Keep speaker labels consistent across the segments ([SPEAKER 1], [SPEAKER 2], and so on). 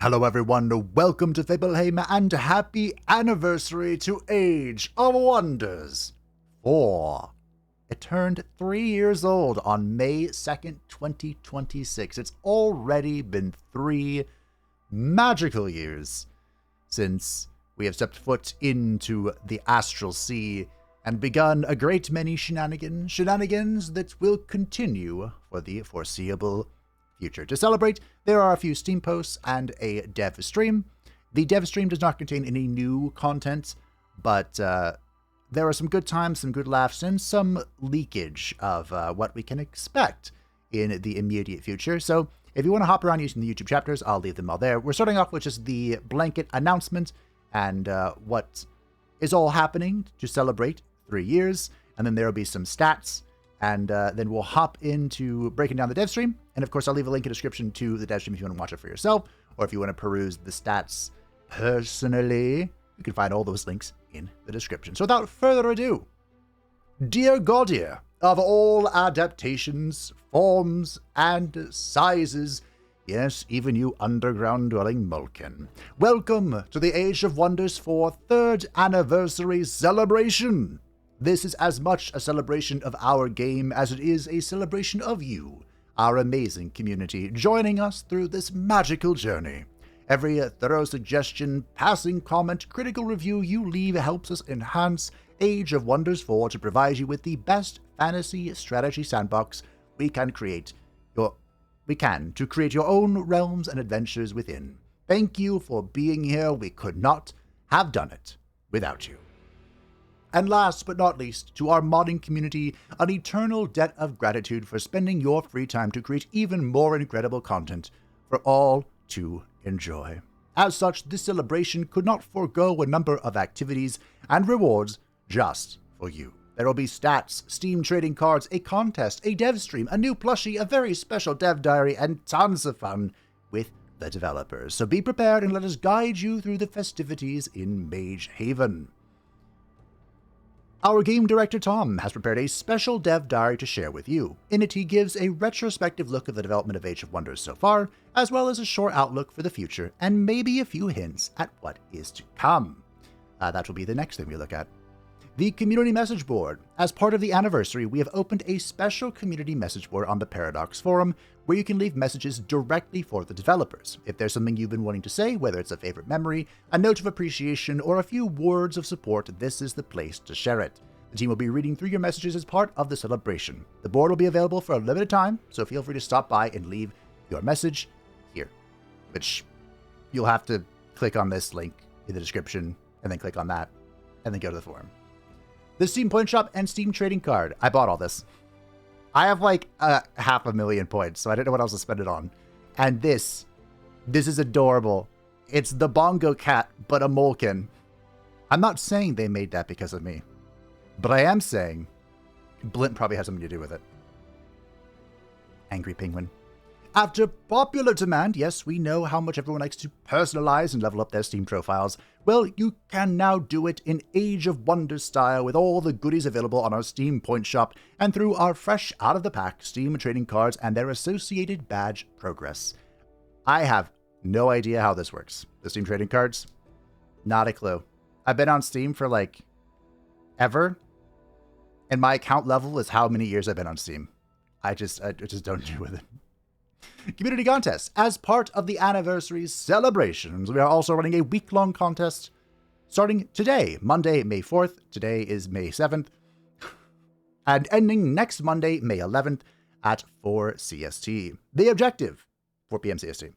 [SPEAKER 1] Hello everyone, welcome to Fableheim and happy anniversary to Age of Wonders 4. It turned 3 years old on May 2nd, 2026. It's already been 3 magical years since we have stepped foot into the Astral Sea and begun a great many shenanigans that will continue for the foreseeable future. To celebrate, there are a few Steam posts and a dev stream. The dev stream does not contain any new content, but there are some good times, some good laughs, and some leakage of what we can expect in the immediate future. So if you want to hop around using the YouTube chapters, I'll leave them all there. We're starting off with just the blanket announcement and what is all happening to celebrate 3 years, and then there will be some stats, and then we'll hop into breaking down the dev stream. And of course, I'll leave a link in the description to the dev stream if you want to watch it for yourself, or if you want to peruse the stats personally, you can find all those links in the description. So without further ado, dear Gaudier, of all adaptations, forms, and sizes, yes, even you underground-dwelling Mulkin, welcome to the Age of Wonders 4 3rd anniversary celebration. This is as much a celebration of our game as it is a celebration of you, our amazing community, joining us through this magical journey. Every thorough suggestion, passing comment, critical review you leave helps us enhance Age of Wonders 4 to provide you with the best fantasy strategy sandbox we can to create your own realms and adventures within. Thank you for being here. We could not have done it without you. And last but not least, to our modding community, an eternal debt of gratitude for spending your free time to create even more incredible content for all to enjoy. As such, this celebration could not forego a number of activities and rewards just for you. There will be stats, Steam trading cards, a contest, a dev stream, a new plushie, a very special dev diary, and tons of fun with the developers. So be prepared and let us guide you through the festivities in Mage Haven. Our game director Tom has prepared a special dev diary to share with you. In it, he gives a retrospective look of the development of Age of Wonders so far, as well as a short outlook for the future, and maybe a few hints at what is to come. That will be the next thing we look at. The community message board. As part of the anniversary, we have opened a special community message board on the Paradox forum, where you can leave messages directly for the developers. If there's something you've been wanting to say, whether it's a favorite memory, a note of appreciation, or a few words of support, this is the place to share it. The team will be reading through your messages as part of the celebration. The board will be available for a limited time, so feel free to stop by and leave your message here, which you'll have to click on this link in the description, and then click on that, and then go to the forum. The Steam Point Shop and Steam Trading Card. I bought all this. I have like 500,000 points, so I didn't know what else to spend it on. And this is adorable. It's the Bongo Cat, but a Molkin. I'm not saying they made that because of me, but I am saying Blint probably has something to do with it. Angry Penguin. After popular demand, yes, we know how much everyone likes to personalize and level up their Steam profiles. Well, you can now do it in Age of Wonders style with all the goodies available on our Steam Point Shop and through our fresh out-of-the-pack Steam trading cards and their associated badge progress. I have no idea how this works. The Steam trading cards? Not a clue. I've been on Steam for like ever, and my account level is how many years I've been on Steam. I just don't do with it. Community contest. As part of the anniversary celebrations, we are also running a week-long contest starting today, Monday, May 4th. Today is May 7th. And ending next Monday, May 11th at 4 CST. The objective, 4 p.m. CST.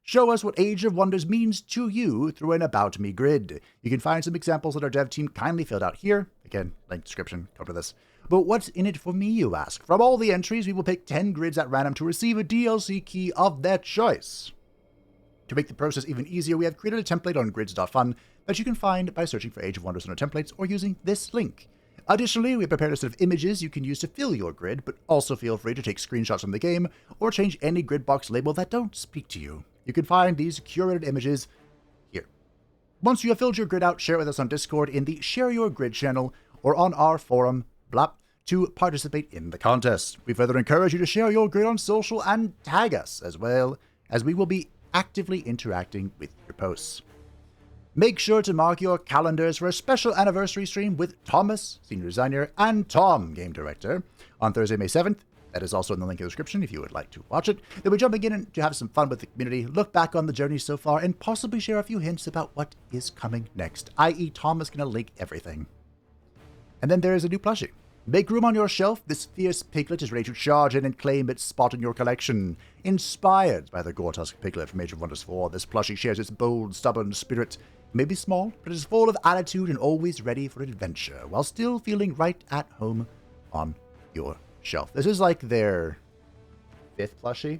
[SPEAKER 1] Show us what Age of Wonders means to you through an About Me grid. You can find some examples that our dev team kindly filled out here. Again, link description, cover this. But what's in it for me, you ask? From all the entries, we will pick 10 grids at random to receive a DLC key of their choice. To make the process even easier, we have created a template on grids.fun that you can find by searching for Age of Wonders under templates or using this link. Additionally, we have prepared a set of images you can use to fill your grid, but also feel free to take screenshots from the game or change any grid box label that don't speak to you. You can find these curated images here. Once you have filled your grid out, share it with us on Discord in the Share Your Grid channel or on our forum, to participate in the contest. We further encourage you to share your grid on social and tag us, as well as we will be actively interacting with your posts. Make sure to mark your calendars for a special anniversary stream with Thomas, Senior Designer, and Tom, Game Director, on Thursday, May 7th. That is also in the link in the description if you would like to watch it. They'll be jumping in to have some fun with the community, look back on the journey so far, and possibly share a few hints about what is coming next, i.e. Tom is going to link everything. And then there is a new plushie. Make room on your shelf. This fierce piglet is ready to charge in and claim its spot in your collection. Inspired by the Gortusk piglet from Age of Wonders 4, this plushie shares its bold, stubborn spirit. It may be small, but it is full of attitude and always ready for adventure, while still feeling right at home on your shelf. This is like their 5th plushie.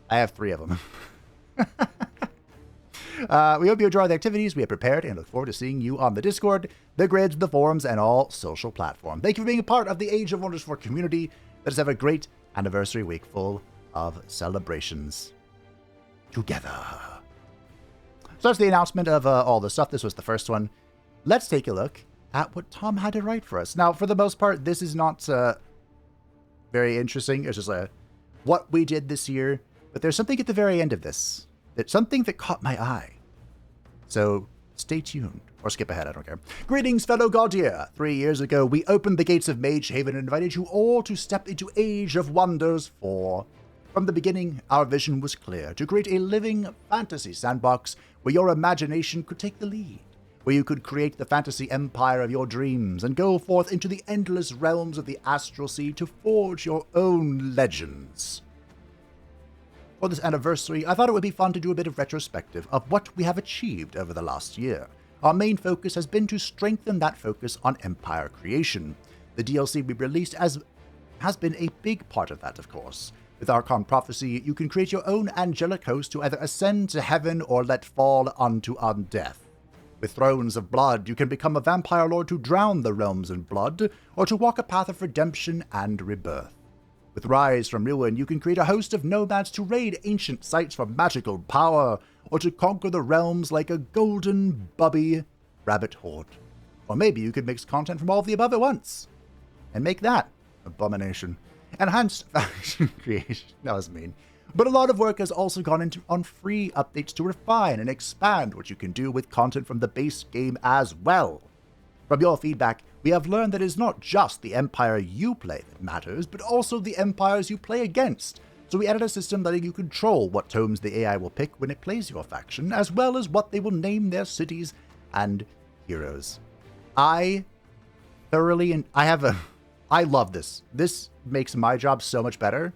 [SPEAKER 1] I have 3 of them. We hope you enjoy the activities we have prepared and look forward to seeing you on the Discord, the grids, the forums, and all social platforms. Thank you for being a part of the Age of Wonders 4 community. Let us have a great anniversary week full of celebrations together. So that's the announcement of all the stuff. This was the first one. Let's take a look at what Tom had to write for us. Now, for the most part, this is not very interesting. It's just what we did this year. But there's something at the very end of this. It's something that caught my eye. So stay tuned. Or skip ahead, I don't care. Greetings, fellow Gaudier. 3 years ago, we opened the gates of Mage Haven and invited you all to step into Age of Wonders 4. From the beginning, our vision was clear, to create a living fantasy sandbox where your imagination could take the lead, where you could create the fantasy empire of your dreams and go forth into the endless realms of the Astral Sea to forge your own legends. For this anniversary, I thought it would be fun to do a bit of retrospective of what we have achieved over the last year. Our main focus has been to strengthen that focus on empire creation. The DLC we released has been a big part of that, of course. With Archon Prophecy, you can create your own angelic host to either ascend to heaven or let fall unto undeath. With Thrones of Blood, you can become a vampire lord to drown the realms in blood, or to walk a path of redemption and rebirth. With Rise from Ruin, you can create a host of nomads to raid ancient sites for magical power, or to conquer the realms like a golden bubby rabbit horde. Or maybe you could mix content from all of the above at once, and make that abomination. Enhanced faction creation. That was mean. But a lot of work has also gone into on free updates to refine and expand what you can do with content from the base game as well. From your feedback, we have learned that it is not just the empire you play that matters, but also the empires you play against. So we added a system letting you control what tomes the AI will pick when it plays your faction, as well as what they will name their cities and heroes. I love this. This makes my job so much better.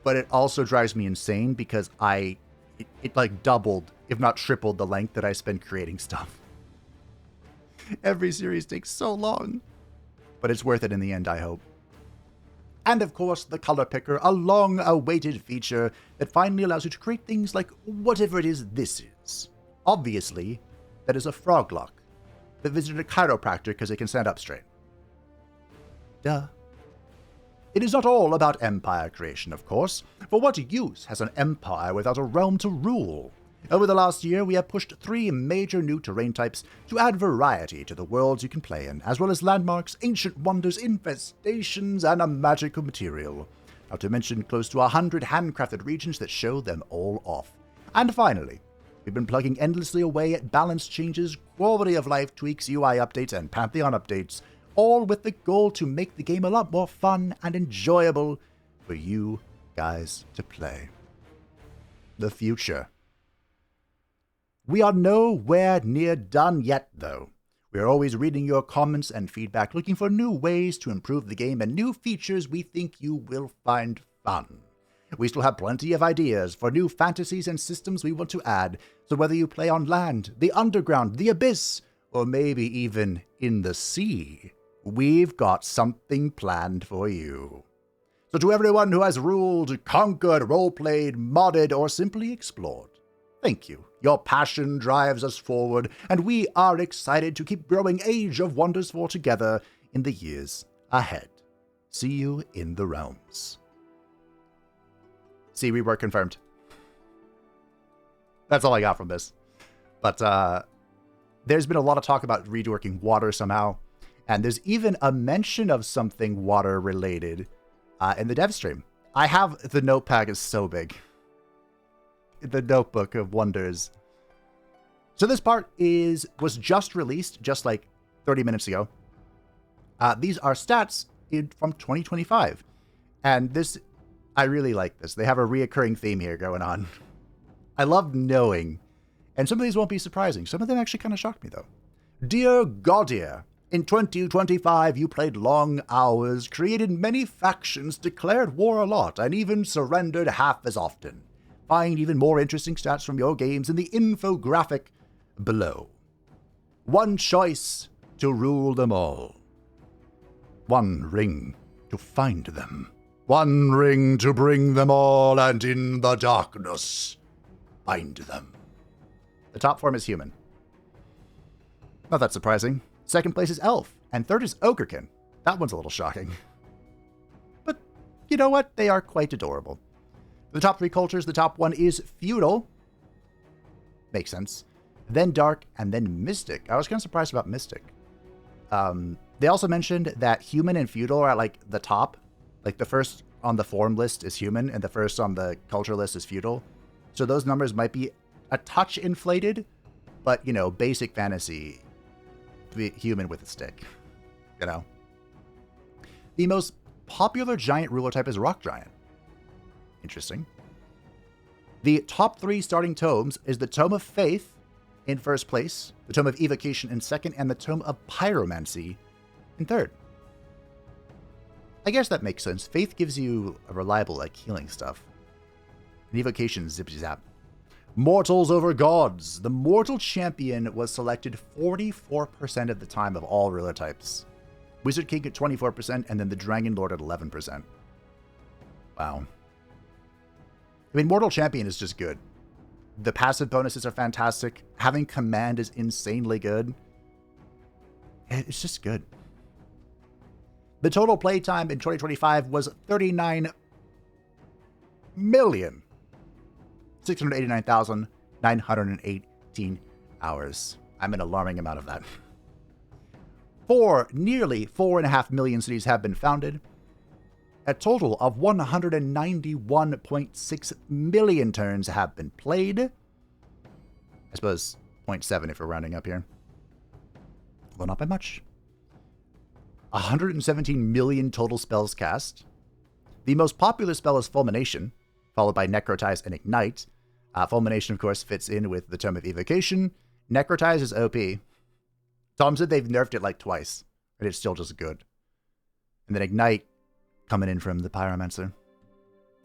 [SPEAKER 1] But it also drives me insane because it like doubled, if not tripled, the length that I spend creating stuff. Every series takes so long. But it's worth it in the end, I hope. And of course, the Color Picker, a long-awaited feature that finally allows you to create things like whatever it is this is. Obviously, that is a froglock that visited a chiropractor because it can stand up straight. Duh. It is not all about empire creation, of course, for what use has an empire without a realm to rule? Over the last year, we have pushed 3 major new terrain types to add variety to the worlds you can play in, as well as landmarks, ancient wonders, infestations, and a magical material. Not to mention close to 100 handcrafted regions that show them all off. And finally, we've been plugging endlessly away at balance changes, quality of life tweaks, UI updates, and Pantheon updates, all with the goal to make the game a lot more fun and enjoyable for you guys to play. The future. We are nowhere near done yet, though. We are always reading your comments and feedback, looking for new ways to improve the game and new features we think you will find fun. We still have plenty of ideas for new fantasies and systems we want to add, so whether you play on land, the underground, the abyss, or maybe even in the sea, we've got something planned for you. So to everyone who has ruled, conquered, roleplayed, modded, or simply explored, thank you. Your passion drives us forward, and we are excited to keep growing Age of Wonders 4 together in the years ahead. See you in the realms. See, rework confirmed. That's all I got from this. But there's been a lot of talk about reworking water somehow, and there's even a mention of something water-related in the dev stream. I have the notepad is so big. the notebook of wonders. So this part was just released just like 30 minutes ago. These are stats from 2025. And this, I really like this. They have a reoccurring theme here going on. I love knowing. And some of these won't be surprising. Some of them actually kind of shocked me, though. Dear Gaudier, in 2025 you played long hours, created many factions, declared war a lot, and even surrendered half as often. Find even more interesting stats from your games in the infographic below. One choice to rule them all. One ring to find them. One ring to bring them all, and in the darkness, bind them. The top form is human. Not that surprising. Second place is elf, and third is ogrekin. That one's a little shocking. But you know what? They are quite adorable. The top three cultures, the top one is feudal. Makes sense. Then dark, and then mystic. I was kind of surprised about mystic. They also mentioned that human and feudal are like the top. Like the first on the form list is human, and the first on the culture list is feudal. So those numbers might be a touch inflated, but, you know, basic fantasy, human with a stick, you know. The most popular giant ruler type is rock giant. Interesting. The top three starting tomes is the Tome of Faith in first place, the Tome of Evocation in second, and the Tome of Pyromancy in third. I guess that makes sense. Faith gives you a reliable, like, healing stuff. And Evocation, zippy-zap. Mortals over gods. The mortal champion was selected 44% of the time of all ruler types. Wizard King at 24%, and then the Dragon Lord at 11%. Wow. I mean, Mortal Champion is just good. The passive bonuses are fantastic. Having command is insanely good. It's just good. The total playtime in 2025 was 39,689,918 hours. I'm an alarming amount of that. Nearly 4.5 million cities have been founded. A total of 191.6 million turns have been played. I suppose 0.7 if we're rounding up here. Well, not by much. 117 million total spells cast. The most popular spell is Fulmination, followed by Necrotize and Ignite. Fulmination, of course, fits in with the Tome of Evocation. Necrotize is OP. Tom said they've nerfed it like twice, and it's still just good. And then Ignite coming in from the Pyromancer.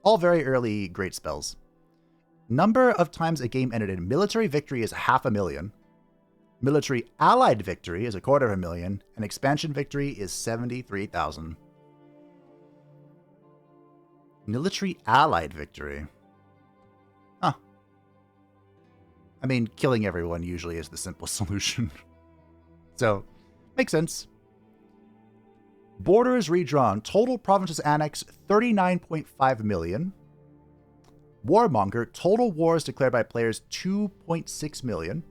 [SPEAKER 1] All very early great spells. Number of times a game ended in military victory is 500,000. Military allied victory is 250,000, and expansion victory is 73,000. Military allied victory. Huh. I mean, killing everyone usually is the simple solution. So, makes sense. Borders redrawn. Total provinces annexed 39.5 million. Warmonger. Total wars declared by players 2.6 million.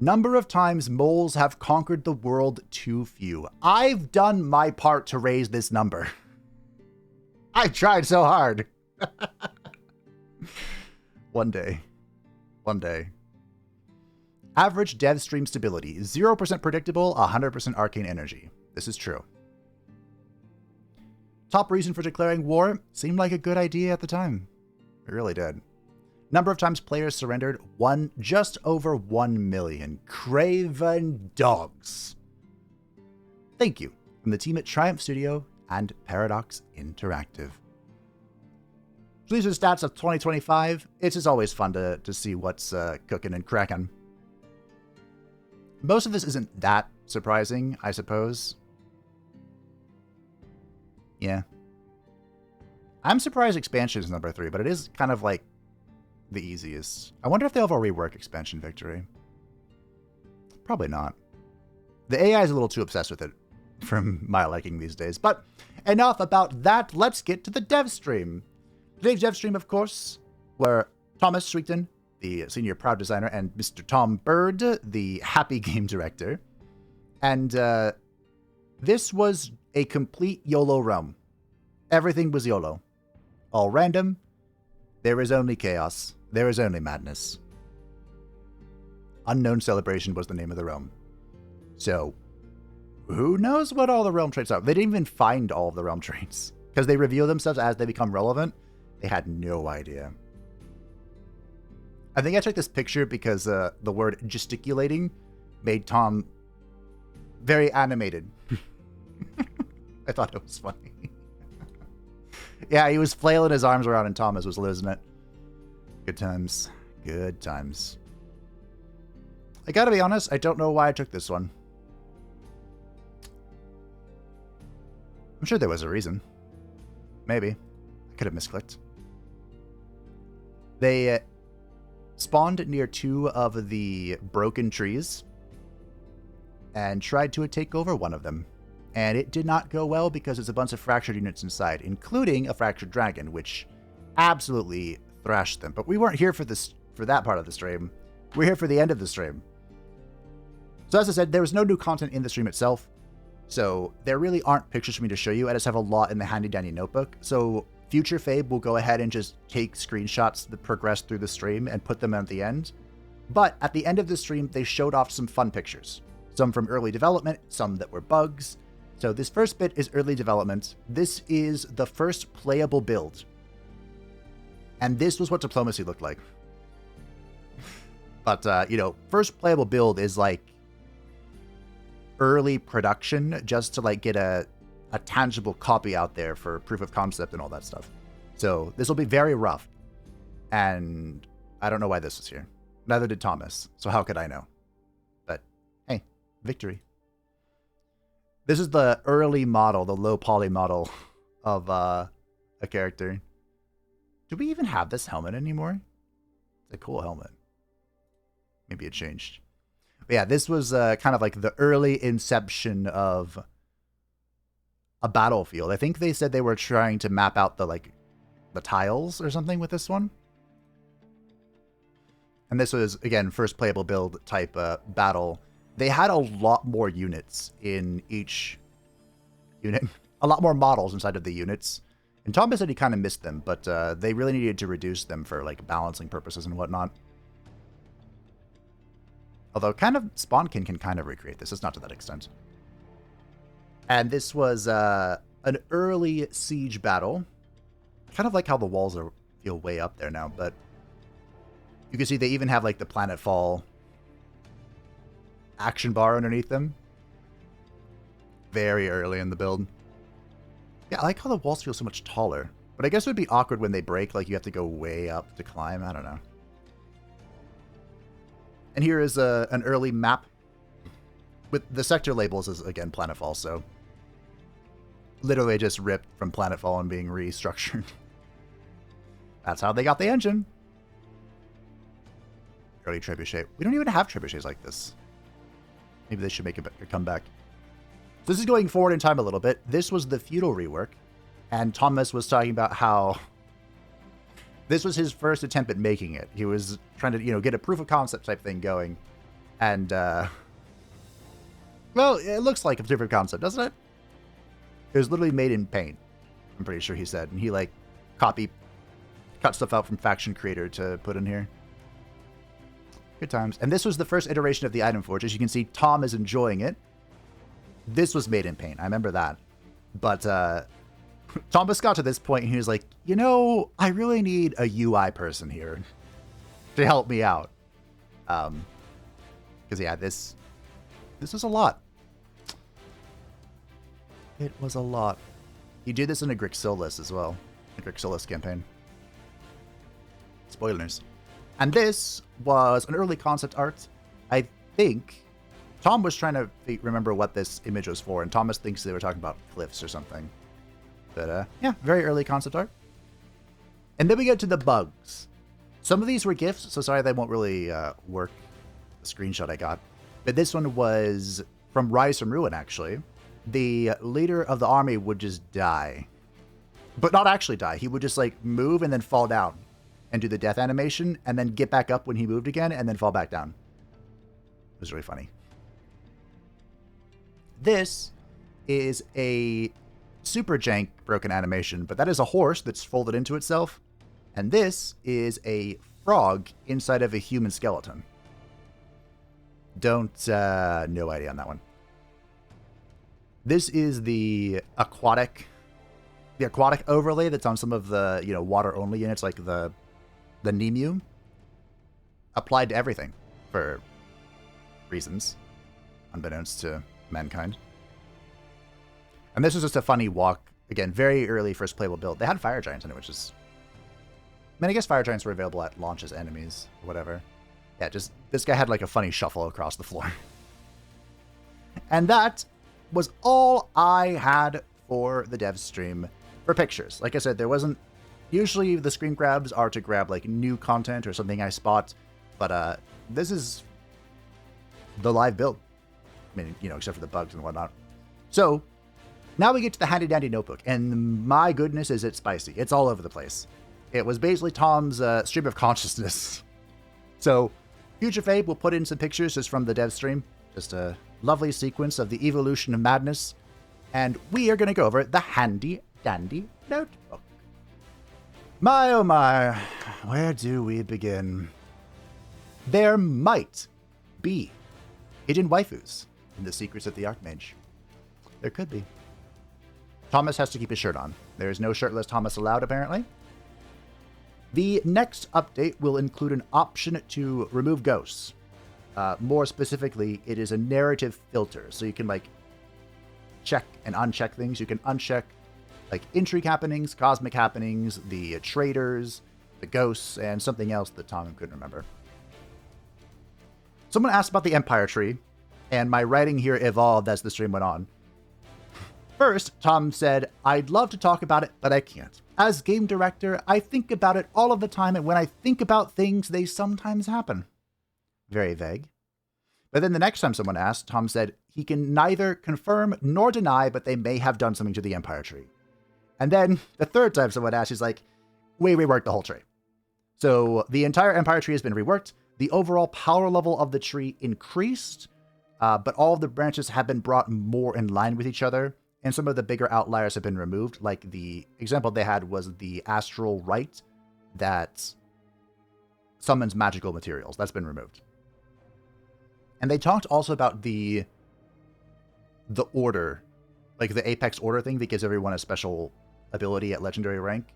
[SPEAKER 1] Number of times moles have conquered the world, too few. I've done my part to raise this number. I tried so hard. One day. One day. Average dev stream stability. 0% predictable, 100% arcane energy. This is true. Top reason for declaring war. Seemed like a good idea at the time. It really did. Number of times players surrendered, just over 1 million. Craven dogs. Thank you from the team at Triumph Studio and Paradox Interactive. So these are the stats of 2025. It's just always fun to see what's cooking and cracking. Most of this isn't that surprising, I suppose. Yeah. I'm surprised expansion is number 3, but it is kind of like the easiest. I wonder if they'll ever rework expansion victory. Probably not. The AI is a little too obsessed with it from my liking these days. But enough about that. Let's get to the dev stream. Today's dev stream, of course, were Thomas Sweeten, the senior proud designer, and Mr. Tom Bird, the happy game director. And this was a complete YOLO realm. Everything was YOLO. All random. There is only chaos. There is only madness. Unknown Celebration was the name of the realm. So, who knows what all the realm traits are? They didn't even find all of the realm traits. Because they reveal themselves as they become relevant. They had no idea. I think I took this picture because the word gesticulating made Tom very animated. I thought it was funny. Yeah, he was flailing his arms around and Thomas was losing it. Good times. Good times. I gotta be honest, I don't know why I took this one. I'm sure there was a reason. Maybe. I could have misclicked. They spawned near 2 of the broken trees and tried to take over one of them. And it did not go well because there's a bunch of fractured units inside, including a fractured dragon, which absolutely thrashed them. But we weren't here for that part of the stream. We're here for the end of the stream. So as I said, there was no new content in the stream itself. So there really aren't pictures for me to show you. I just have a lot in the handy dandy notebook. So future Fabe will go ahead and just take screenshots that progress through the stream and put them at the end. But at the end of the stream, they showed off some fun pictures. Some from early development, some that were bugs. So this first bit is early development. This is the first playable build. And this was what diplomacy looked like. But, you know, first playable build is like early production just to like get a tangible copy out there for proof of concept and all that stuff. So this will be very rough. And I don't know why this was here. Neither did Thomas. So how could I know? But hey, victory. This is the early model, the low poly model of a character. Do we even have this helmet anymore? It's a cool helmet. Maybe it changed. But yeah, this was kind of like the early inception of a battlefield. I think they said they were trying to map out the tiles or something with this one. And this was, again, first playable build type battle. They had a lot more units in each unit. A lot more models inside of the units. And Thomas said he kind of missed them, but they really needed to reduce them for like balancing purposes and whatnot. Although kind of Spawnkin can kind of recreate this. It's not to that extent. And this was an early siege battle. Kind of like how the walls feel way up there now, but you can see they even have like the planetfall action bar underneath them. Very early in the build. Yeah, I like how the walls feel so much taller. But I guess it would be awkward when they break, like you have to go way up to climb. I don't know. And here is an early map with the sector labels is, again, planetfall, so literally just ripped from planetfall and being restructured. That's how they got the engine. Early trebuchet. We don't even have trebuchets like this. Maybe they should make a comeback. So this is going forward in time a little bit. This was the feudal rework, and Thomas was talking about how this was his first attempt at making it. He was trying to, you know, get a proof of concept type thing going, and well, it looks like a proof of concept, doesn't it? It was literally made in paint. I'm pretty sure he said, and he like cut stuff out from Faction Creator to put in here. Good times. And this was the first iteration of the item forge. As you can see, Tom is enjoying it. This was made in paint. I remember that. But Thomas got to this point and he was like, you know, I really need a UI person here to help me out. Because, yeah, this was a lot. It was a lot. He did this in a Grixilus as well. A Grixilus campaign. Spoilers. And this was an early concept art. I think Tom was trying to remember what this image was for, and Thomas thinks they were talking about cliffs or something. But, yeah, very early concept art. And then we get to the bugs. Some of these were gifts, so sorry they won't really work the screenshot I got. But this one was from Rise from Ruin, actually. The leader of the army would just die. But not actually die. He would just, like, move and then fall down and do the death animation, and then get back up when he moved again, and then fall back down. It was really funny. This is a super jank broken animation, but that is a horse that's folded into itself. And this is a frog inside of a human skeleton. No idea on that one. This is the aquatic overlay that's on some of the, water only units, like the Nemu, applied to everything for reasons unbeknownst to mankind. And this was just a funny walk. Again, very early first playable build. They had fire giants in it, which is... I guess fire giants were available at launch as enemies, or whatever. Yeah, just... This guy had like a funny shuffle across the floor. And that was all I had for the dev stream for pictures. Like I said, there wasn't... Usually the screen grabs are to grab like new content or something I spot. But this is the live build. I mean, except for the bugs and whatnot. So... Now we get to the handy dandy notebook, and my goodness is it spicy. It's all over the place. It was basically Tom's stream of consciousness. So, Future Fabe will put in some pictures just from the dev stream. Just a lovely sequence of the evolution of madness. And we are going to go over the handy dandy notebook. My oh my, where do we begin? There might be hidden waifus in the secrets of the Archmage. There could be. Thomas has to keep his shirt on. There is no shirtless Thomas allowed, apparently. The next update will include an option to remove ghosts. More specifically, it is a narrative filter, so you can, check and uncheck things. You can uncheck, intrigue happenings, cosmic happenings, the traitors, the ghosts, and something else that Tom couldn't remember. Someone asked about the Empire Tree, and my writing here evolved as the stream went on. First, Tom said, I'd love to talk about it, but I can't. As game director, I think about it all of the time, and when I think about things, they sometimes happen. Very vague. But then the next time someone asked, Tom said he can neither confirm nor deny, but they may have done something to the Empire Tree. And then the third time someone asked, he's like, we reworked the whole tree. So the entire Empire Tree has been reworked. The overall power level of the tree increased, but all of the branches have been brought more in line with each other. And some of the bigger outliers have been removed. Like the example they had was the Astral Rite that summons magical materials. That's been removed. And they talked also about the order, like the Apex order thing that gives everyone a special ability at legendary rank.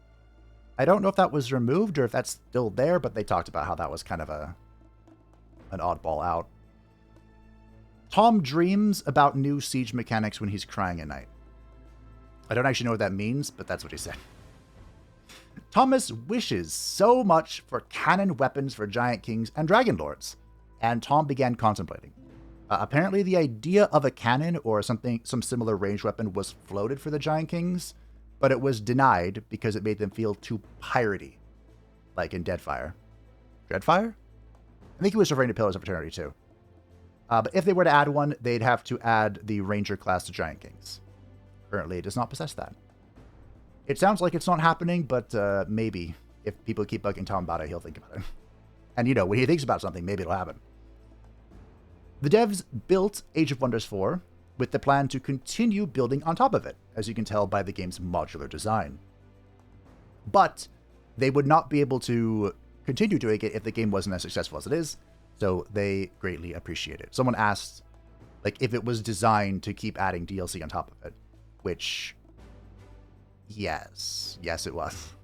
[SPEAKER 1] I don't know if that was removed or if that's still there, but they talked about how that was kind of an oddball out. Tom dreams about new siege mechanics when he's crying at night. I don't actually know what that means, but that's what he said. Thomas wishes so much for cannon weapons for Giant Kings and Dragon Lords, and Tom began contemplating. Apparently the idea of a cannon or some similar ranged weapon was floated for the Giant Kings, but it was denied because it made them feel too piratey, like in Deadfire. Dreadfire? I think he was referring to Pillars of Eternity too. But if they were to add one, they'd have to add the Ranger class to Giant Kings. Currently, it does not possess that. It sounds like it's not happening, but maybe. If people keep bugging Tom about it, he'll think about it. And when he thinks about something, maybe it'll happen. The devs built Age of Wonders 4 with the plan to continue building on top of it, as you can tell by the game's modular design. But they would not be able to continue doing it if the game wasn't as successful as it is, so they greatly appreciate it. Someone asked, if it was designed to keep adding DLC on top of it, which, yes, it was.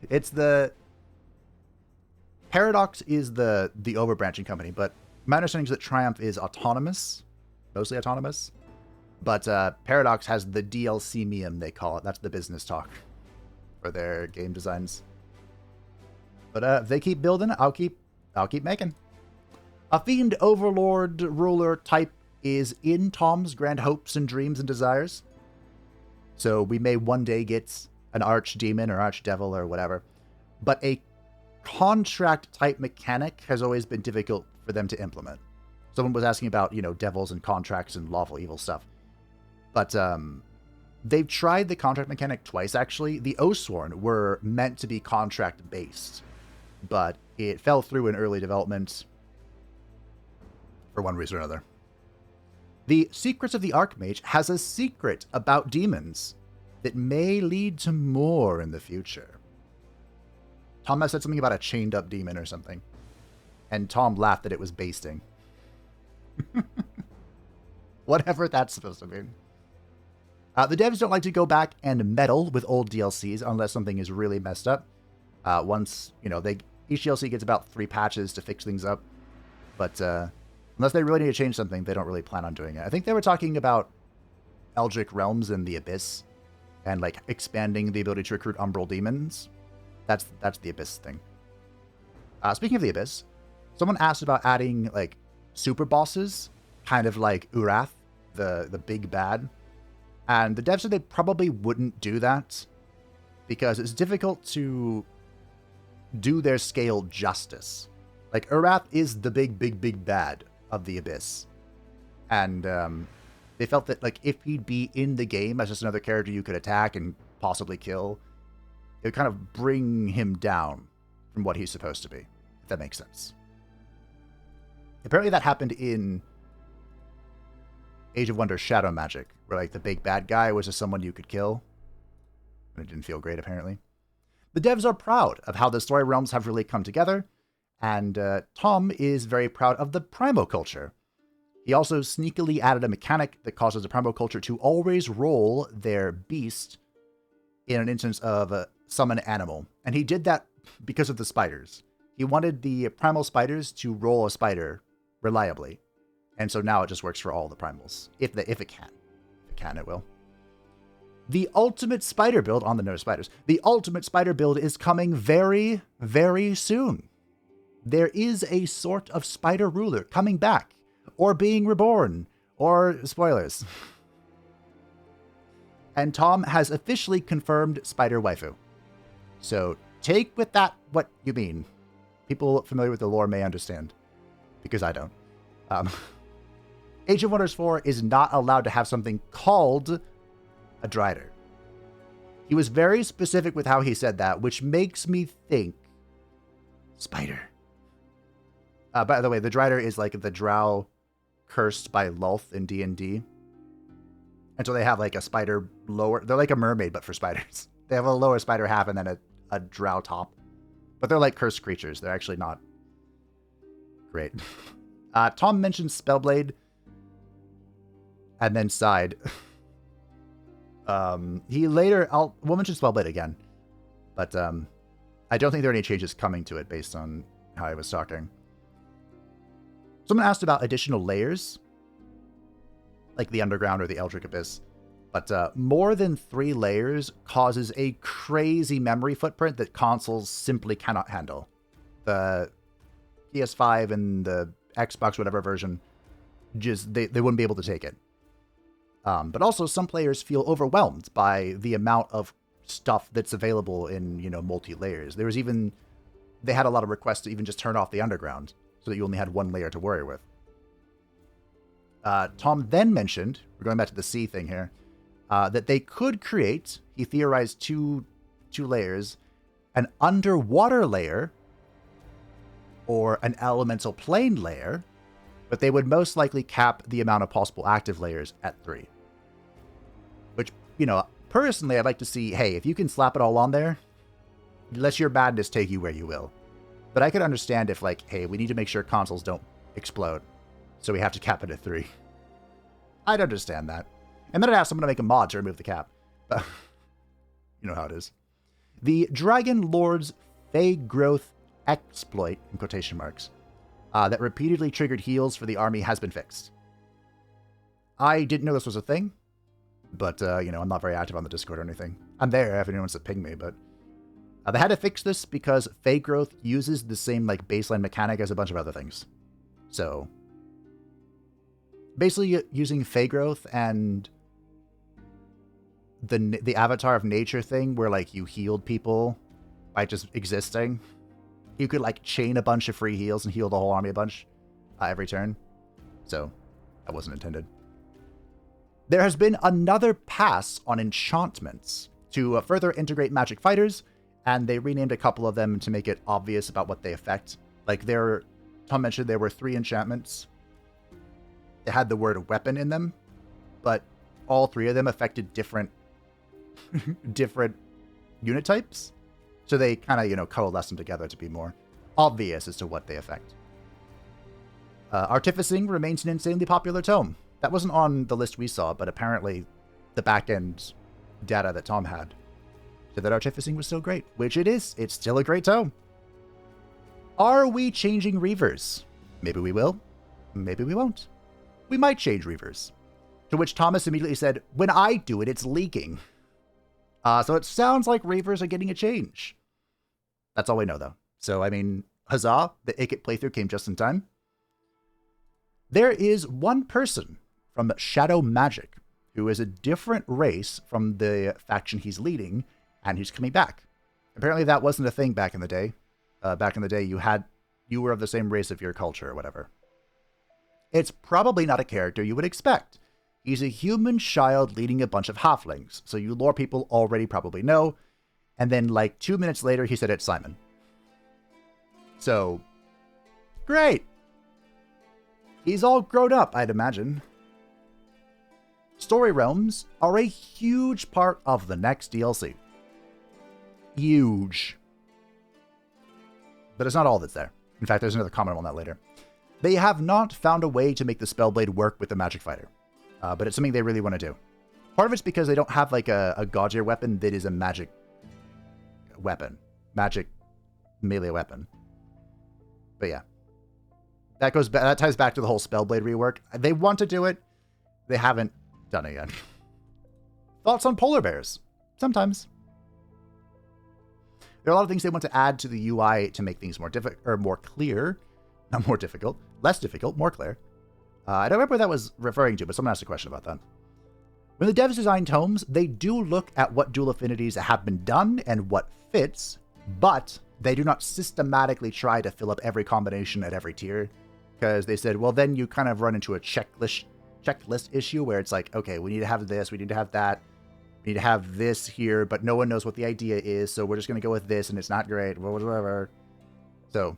[SPEAKER 1] It's the... Paradox is the overbranching company, but my understanding is that Triumph is autonomous, mostly autonomous, but Paradox has the DLC-mium, they call it. That's the business talk for their game designs. But if they keep building, I'll keep making. A Fiend Overlord ruler type is in Tom's grand hopes and dreams and desires. So we may one day get an archdemon or archdevil or whatever. But a contract type mechanic has always been difficult for them to implement. Someone was asking about, devils and contracts and lawful evil stuff. But they've tried the contract mechanic twice, actually. The Oathsworn were meant to be contract-based, but it fell through in early development for one reason or another. The Secrets of the Archmage has a secret about demons that may lead to more in the future. Tom has said something about a chained up demon or something. And Tom laughed that it was basting. Whatever that's supposed to mean. The devs don't like to go back and meddle with old DLCs unless something is really messed up. Once, each DLC gets about 3 patches to fix things up. But unless they really need to change something, they don't really plan on doing it. I think they were talking about Eldritch Realms and the Abyss and like expanding the ability to recruit Umbral Demons. That's the Abyss thing. Speaking of the Abyss, someone asked about adding like super bosses, kind of like Urath, the big bad. And the devs said they probably wouldn't do that because it's difficult to do their scale justice. Like, Urath is the big bad of the Abyss. And they felt that, like, if he'd be in the game as just another character you could attack and possibly kill, it would kind of bring him down from what he's supposed to be, if that makes sense. Apparently that happened in Age of Wonders Shadow Magic, where, like, the big bad guy was just someone you could kill. And it didn't feel great, apparently. The devs are proud of how the story realms have really come together, and Tom is very proud of the Primo culture. He also sneakily added a mechanic that causes the Primo culture to always roll their beast in an instance of summon animal. And he did that because of the spiders. He wanted the primal spiders to roll a spider reliably. And so now it just works for all the primals. If it can. If it can, it will. The ultimate spider build on the No Spiders. The ultimate spider build is coming very, very soon. There is a sort of spider ruler coming back, or being reborn, or spoilers. And Tom has officially confirmed Spider Waifu. So take with that what you mean. People familiar with the lore may understand, because I don't. Age of Wonders 4 is not allowed to have something called a Drider. He was very specific with how he said that, which makes me think spider. By the way, the Drider is like the drow cursed by Lulth in D&D. And so they have like a spider lower... They're like a mermaid, but for spiders. They have a lower spider half and then a drow top. But they're like cursed creatures. They're actually not great. Tom mentioned Spellblade and then sighed. He later... We'll mention Spellblade again. But I don't think there are any changes coming to it based on how I was talking. Someone asked about additional layers, like the Underground or the Eldritch Abyss, but more than 3 layers causes a crazy memory footprint that consoles simply cannot handle. The PS5 and the Xbox, whatever version, just they wouldn't be able to take it. But also, some players feel overwhelmed by the amount of stuff that's available in, multi-layers. They had a lot of requests to even just turn off the Underground, so that you only had 1 layer to worry with. Tom then mentioned, we're going back to the sea thing here, that they could create, he theorized two layers, an underwater layer, or an elemental plane layer, but they would most likely cap the amount of possible active layers at 3. Which, personally I'd like to see, hey, if you can slap it all on there, let your madness take you where you will. But I could understand if, like, hey, we need to make sure consoles don't explode, so we have to cap it at 3. I'd understand that. And then I'd ask someone to make a mod to remove the cap. But you know how it is. The Dragon Lord's Fey Growth exploit, in quotation marks, that repeatedly triggered heals for the army has been fixed. I didn't know this was a thing, but, I'm not very active on the Discord or anything. I'm there if anyone wants to ping me, but... they had to fix this because Fey Growth uses the same like baseline mechanic as a bunch of other things. So, basically using Fey Growth and the Avatar of Nature thing where like you healed people by just existing. You could like chain a bunch of free heals and heal the whole army a bunch every turn. So, that wasn't intended. There has been another pass on enchantments to further integrate magic fighters, and they renamed a couple of them to make it obvious about what they affect. Like Tom mentioned there were 3 enchantments that had the word weapon in them, but all 3 of them affected different unit types. So they kind of, coalesce them together to be more obvious as to what they affect. Artificing remains an insanely popular tome. That wasn't on the list we saw, but apparently the back-end data that Tom had said that Artificing was still great, which it is. It's still a great tome. Are we changing Reavers? Maybe we will. Maybe we won't. We might change Reavers. To which Thomas immediately said, when I do it, it's leaking. So it sounds like Reavers are getting a change. That's all we know, though. So, I mean, huzzah, the Ikit playthrough came just in time. There is one person from Shadow Magic who is a different race from the faction he's leading, and he's coming back. Apparently that wasn't a thing back in the day. Back in the day, you were of the same race of your culture or whatever. It's probably not a character you would expect. He's a human child leading a bunch of halflings, so you lore people already probably know. And then, like, 2 minutes later, he said it's Simon. So, great. He's all grown up, I'd imagine. Story realms are a huge part of the next DLC. Huge. But it's not all that's there. In fact, there's another comment on that later. They have not found a way to make the Spellblade work with the Magic Fighter. But it's something they really want to do. Part of it's because they don't have like a gaudier weapon that is a magic weapon. Magic melee weapon. But yeah. That ties back to the whole Spellblade rework. They want to do it. They haven't done it yet. Thoughts on polar bears? Sometimes. There are a lot of things they want to add to the UI to make things more clear. Not more difficult. Less difficult, more clear. I don't remember what that was referring to, but someone asked a question about that. When the devs design tomes, they do look at what dual affinities have been done and what fits, but they do not systematically try to fill up every combination at every tier, because they said, well, then you kind of run into a checklist issue where it's like, okay, we need to have this, we need to have that, we need to have this here, but no one knows what the idea is, so we're just going to go with this, and it's not great, whatever. So,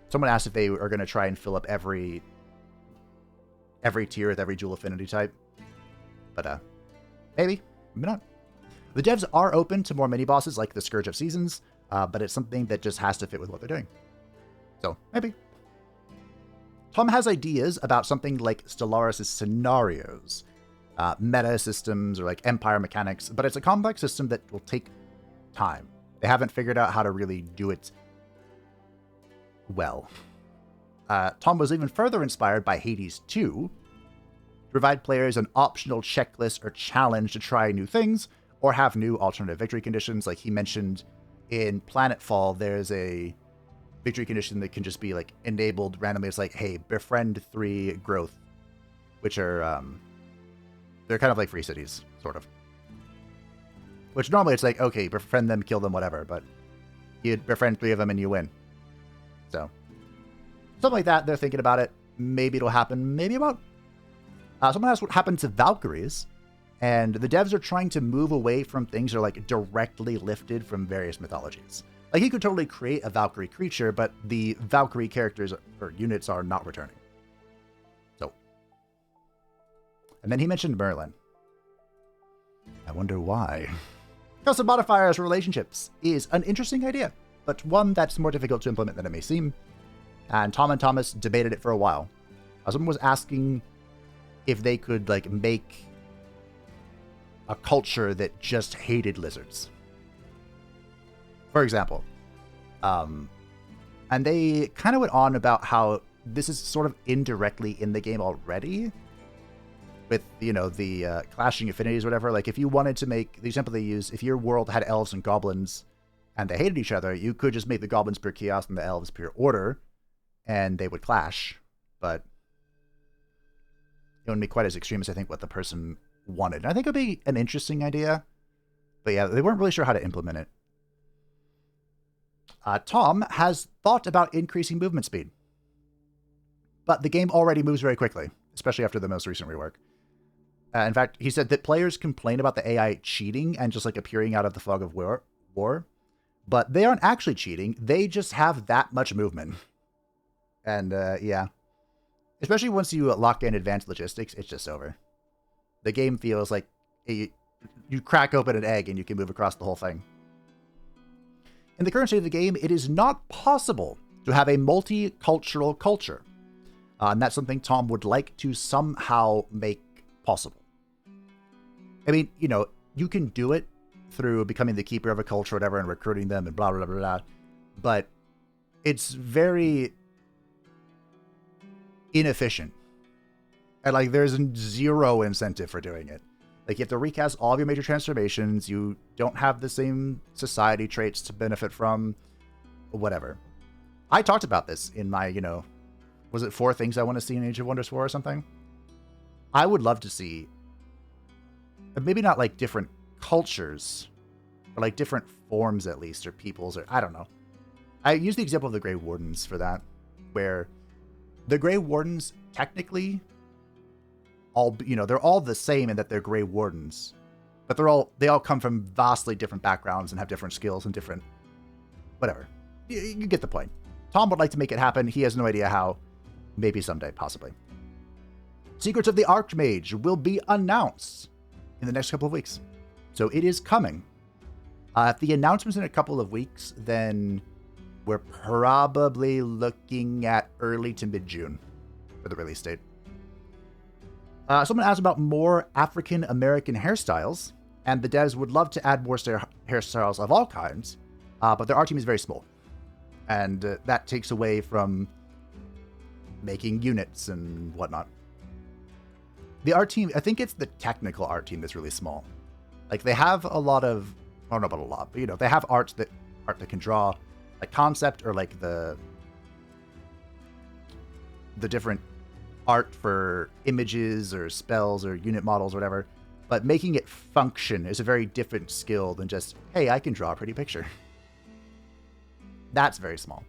[SPEAKER 1] someone asked if they are going to try and fill up every tier with every dual affinity type. But, maybe not. The devs are open to more mini-bosses like the Scourge of Seasons, but it's something that just has to fit with what they're doing. So, maybe. Tom has ideas about something like Stellaris' scenarios, meta systems, or like Empire mechanics, but it's a complex system that will take time. They haven't figured out how to really do it well. Tom was even further inspired by Hades 2, to provide players an optional checklist or challenge to try new things, or have new alternative victory conditions. Like he mentioned in Planetfall, there's a victory condition that can just be like enabled randomly. It's like, hey, befriend 3 growth, which are, they're kind of like free cities, sort of. Which normally it's like, okay, befriend them, kill them, whatever, but you befriend 3 of them and you win. So, something like that, they're thinking about it. Maybe it'll happen, maybe it won't. Someone asked what happened to Valkyries, and the devs are trying to move away from things that are like directly lifted from various mythologies. Like, you could totally create a Valkyrie creature, but the Valkyrie characters or units are not returning. So. And then he mentioned Merlin. I wonder why. Custom modifiers for relationships is an interesting idea, but one that's more difficult to implement than it may seem. And Tom and Thomas debated it for a while. Someone was asking if they could, like, make a culture that just hated lizards. For example. And they kind of went on about how this is sort of indirectly in the game already. With, you know, the clashing affinities or whatever. Like, if you wanted to make, the example they use, if your world had elves and goblins and they hated each other, you could just make the goblins pure chaos and the elves pure order, and they would clash. But it wouldn't be quite as extreme as I think what the person wanted. And I think it would be an interesting idea. But yeah, they weren't really sure how to implement it. Tom has thought about increasing movement speed. But the game already moves very quickly, especially after the most recent rework. In fact, he said that players complain about the AI cheating and just like appearing out of the fog of war, but they aren't actually cheating. They just have that much movement. And yeah, especially once you lock in advanced logistics, it's just over. The game feels like you crack open an egg and you can move across the whole thing. In the current state of the game, it is not possible to have a multicultural culture. And that's something Tom would like to somehow make possible. I mean, you know, you can do it through becoming the keeper of a culture or whatever and recruiting them and blah, blah, blah, blah. But it's very inefficient. And, like, there's zero incentive for doing it. Like, you have to recast all of your major transformations. You don't have the same society traits to benefit from. Whatever. I talked about this in my, you know, was it 4 things I want to see in Age of Wonders 4 or something? I would love to see, maybe not like different cultures, but like different forms at least, or peoples, or I don't know. I use the example of the Grey Wardens for that, where the Grey Wardens technically all, you know, they're all the same in that they're Grey Wardens, but they all come from vastly different backgrounds and have different skills and different, whatever. You get the point. Tom would like to make it happen. He has no idea how. Maybe someday, possibly. Secrets of the Archmage will be announced in the next couple of weeks. So it is coming. If the announcement's in a couple of weeks, then we're probably looking at early to mid-June for the release date. Someone asked about more African-American hairstyles, and the devs would love to add more hairstyles of all kinds, but their art team is very small. And that takes away from making units and whatnot. The art team, I think it's the technical art team that's really small. Like, they have a lot of, I don't know about a lot, but, you know, they have art that can draw like concept or like the different art for images or spells or unit models or whatever. But making it function is a very different skill than just, hey, I can draw a pretty picture. That's very small.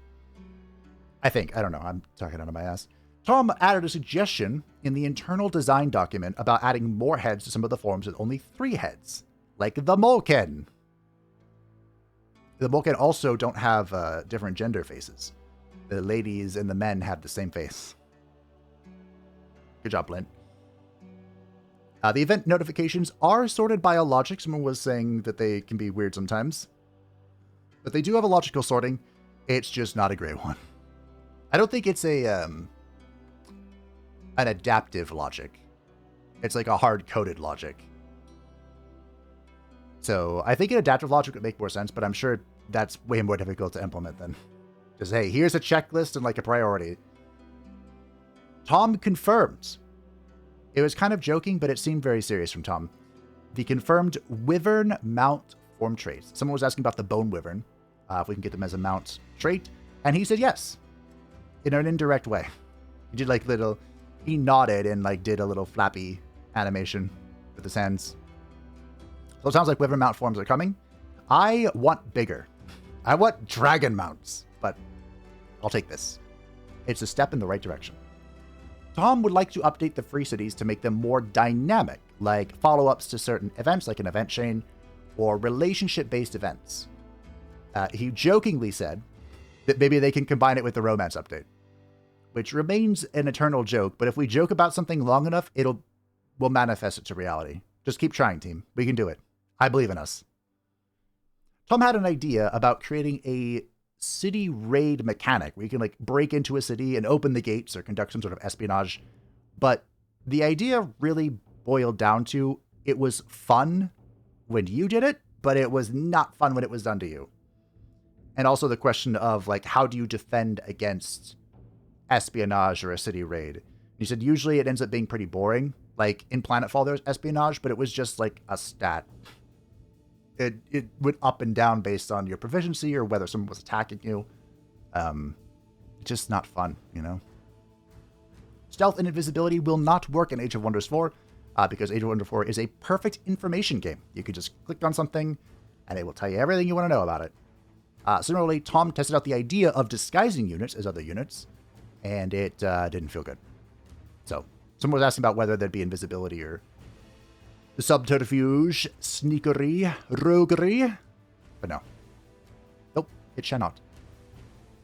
[SPEAKER 1] I think. I don't know. I'm talking out of my ass. Tom added a suggestion in the internal design document about adding more heads to some of the forms with only 3 heads, like the Molken. The Molken also don't have different gender faces. The ladies and the men have the same face. Good job, Blint. The event notifications are sorted by a logic. Someone was saying that they can be weird sometimes. But they do have a logical sorting. It's just not a great one. I don't think it's an adaptive logic. It's like a hard-coded logic. So I think an adaptive logic would make more sense, but I'm sure that's way more difficult to implement than just, hey, here's a checklist and like a priority. Tom confirmed. It was kind of joking, but it seemed very serious from Tom. The confirmed Wyvern mount form traits. Someone was asking about the Bone Wyvern, if we can get them as a mount trait, and he said yes. In an indirect way. He did like he nodded and like did a little flappy animation with his hands. So it sounds like Wyvern mount forms are coming. I want bigger. I want dragon mounts, but I'll take this. It's a step in the right direction. Tom would like to update the free cities to make them more dynamic, like follow-ups to certain events, like an event chain, or relationship-based events. He jokingly said that maybe they can combine it with the romance update, which remains an eternal joke, but if we joke about something long enough, we'll manifest it to reality. Just keep trying, team. We can do it. I believe in us. Tom had an idea about creating a city raid mechanic where you can like break into a city and open the gates or conduct some sort of espionage. But the idea really boiled down to it was fun when you did it, but it was not fun when it was done to you. And also the question of like, how do you defend against espionage or a city raid? He said usually it ends up being pretty boring. Like in Planetfall there's espionage, but it was just like a stat. It went up and down based on your proficiency or whether someone was attacking you. Just not fun, you know? Stealth and invisibility will not work in Age of Wonders 4 because Age of Wonders 4 is a perfect information game. You can just click on something and it will tell you everything you want to know about it. Similarly, Tom tested out the idea of disguising units as other units, and it didn't feel good. So, someone was asking about whether there'd be invisibility or the subterfuge, sneakery, roguery, but no. Nope, it shall not.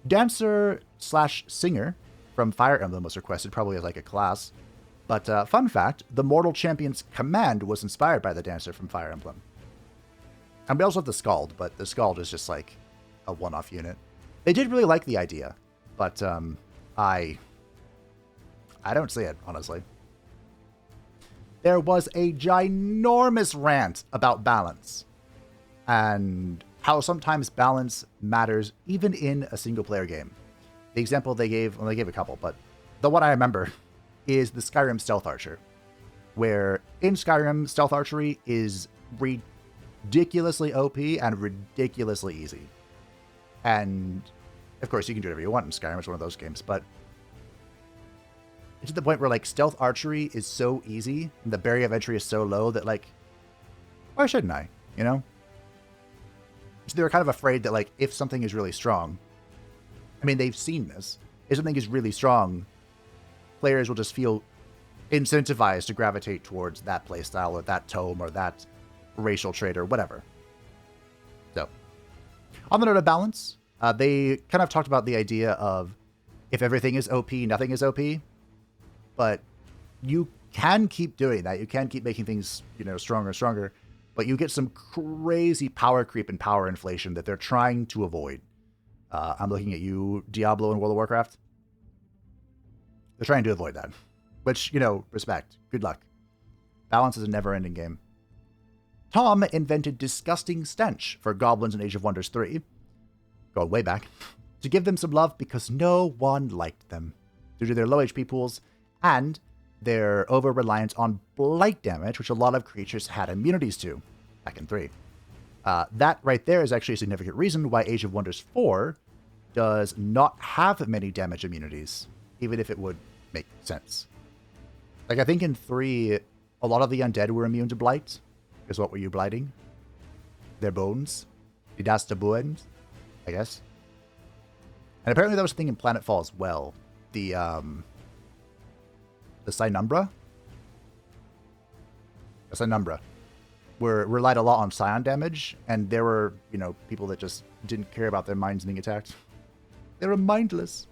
[SPEAKER 1] Dancer/singer from Fire Emblem was requested, probably as like a class. But fun fact, the Mortal Champion's command was inspired by the dancer from Fire Emblem. And we also have the Scald, but the Scald is just like a one-off unit. They did really like the idea, but I don't see it, honestly. There was a ginormous rant about balance and how sometimes balance matters even in a single-player game. The example they gave, well, they gave a couple, but the one I remember is the Skyrim Stealth Archer, where in Skyrim, Stealth Archery is ridiculously OP and ridiculously easy. And, of course, you can do whatever you want in Skyrim. It's one of those games, but it's to the point where, like, Stealth Archery is so easy, and the barrier of entry is so low that, like, why shouldn't I, you know? So they're kind of afraid that, like, if something is really strong, I mean, they've seen this. If something is really strong, players will just feel incentivized to gravitate towards that playstyle or that tome or that racial trait or whatever. So, on the note of balance, they kind of talked about the idea of if everything is OP, nothing is OP. But you can keep doing that. You can keep making things, you know, stronger and stronger. But you get some crazy power creep and power inflation that they're trying to avoid. I'm looking at you, Diablo and World of Warcraft. They're trying to avoid that. Which, you know, respect. Good luck. Balance is a never-ending game. Tom invented disgusting stench for goblins in Age of Wonders 3. Going way back. To give them some love because no one liked them. Due to their low HP pools and their over-reliance on blight damage, which a lot of creatures had immunities to back in 3. That right there is actually a significant reason why Age of Wonders 4 does not have many damage immunities, even if it would make sense. Like, I think in 3, a lot of the undead were immune to blight, because what were you blighting? Their bones? Die das der Boden, I guess. And apparently that was a thing in Planetfall as well. The Synumbra? The Synumbra relied a lot on Scion damage, and there were, you know, people that just didn't care about their minds being attacked. They were mindless.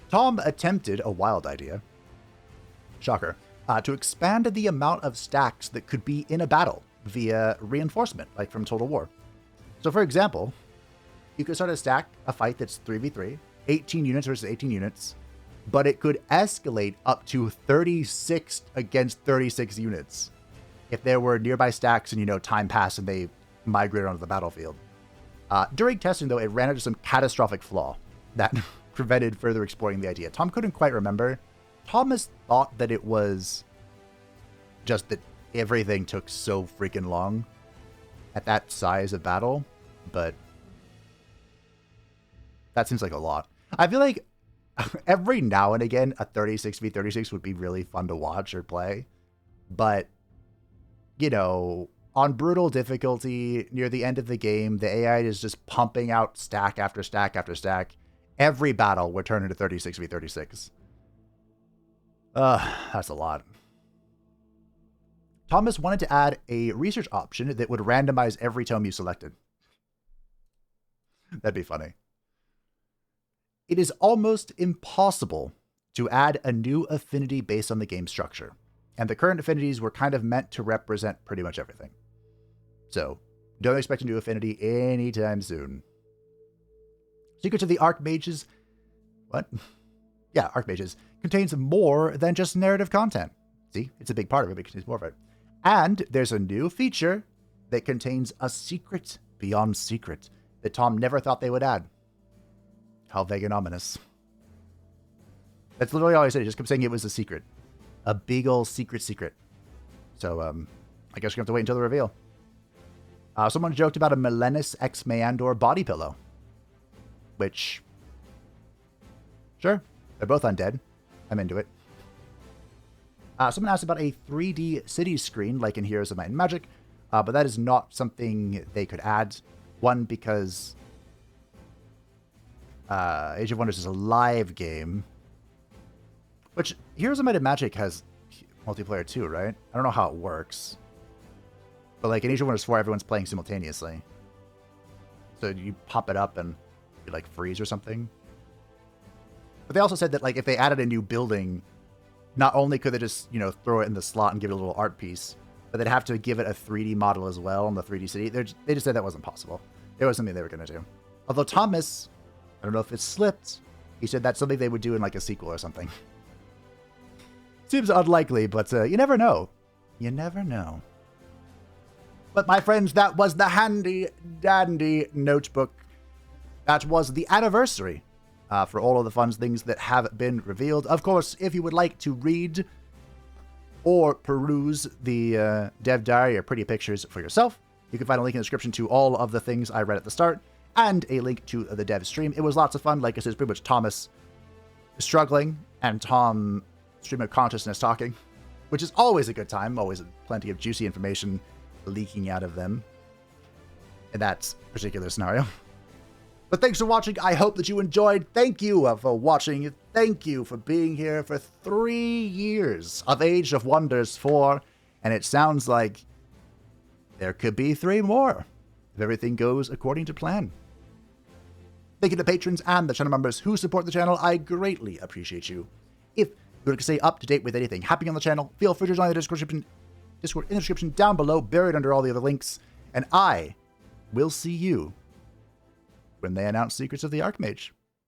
[SPEAKER 1] Tom attempted a wild idea. Shocker. To expand the amount of stacks that could be in a battle via reinforcement, like from Total War. So, for example, you could start a fight that's 3v3, 18 units versus 18 units, but it could escalate up to 36 against 36 units if there were nearby stacks and, you know, time passed and they migrated onto the battlefield. During testing, though, it ran into some catastrophic flaw that prevented further exploring the idea. Tom couldn't quite remember. Thomas thought that it was just that everything took so freaking long at that size of battle, but that seems like a lot. I feel like every now and again, a 36v36 would be really fun to watch or play. But, you know, on brutal difficulty, near the end of the game, the AI is just pumping out stack after stack after stack. Every battle would turn into 36v36. That's a lot. Thomas wanted to add a research option that would randomize every tome you selected. That'd be funny. It is almost impossible to add a new affinity based on the game structure, and the current affinities were kind of meant to represent pretty much everything. So, don't expect a new affinity anytime soon. Secrets of the Archmages... What? Yeah, Archmages contains more than just narrative content. See, it's a big part of it, but it contains more of it. And there's a new feature that contains a secret beyond secret that Tom never thought they would add. How vague and ominous. That's literally all I said. He just kept saying it was a secret. A big ol' secret. So, I guess we're going to have to wait until the reveal. Someone joked about a Melenis X Meandor body pillow. Which... Sure. They're both undead. I'm into it. Someone asked about a 3D city screen like in Heroes of Might and Magic. But that is not something they could add. One, because... Age of Wonders is a live game. Which, Heroes of Might and Magic has multiplayer too, right? I don't know how it works. But like in Age of Wonders 4, everyone's playing simultaneously. So you pop it up and you like freeze or something. But they also said that like if they added a new building, not only could they just, you know, throw it in the slot and give it a little art piece, but they'd have to give it a 3D model as well in the 3D city. They just said that wasn't possible. It was something they were going to do. Although Thomas, I don't know if it slipped, he said that's something they would do in like a sequel or something. Seems unlikely, but you never know. You never know. But my friends, that was the handy dandy notebook. That was the anniversary for all of the fun things that have been revealed. Of course, if you would like to read or peruse the dev diary or pretty pictures for yourself, you can find a link in the description to all of the things I read at the start and a link to the dev stream. It was lots of fun. Like I said, it's pretty much Thomas struggling and Tom stream of consciousness talking, which is always a good time. Always plenty of juicy information leaking out of them in that particular scenario. But thanks for watching. I hope that you enjoyed. Thank you for watching. Thank you for being here for 3 years of Age of Wonders 4. And it sounds like there could be 3 more if everything goes according to plan. Thank you to patrons and the channel members who support the channel. I greatly appreciate you. If you'd like to stay up to date with anything happening on the channel, feel free to join the Discord in the description down below, buried under all the other links. And I will see you when they announce Secrets of the Archmage.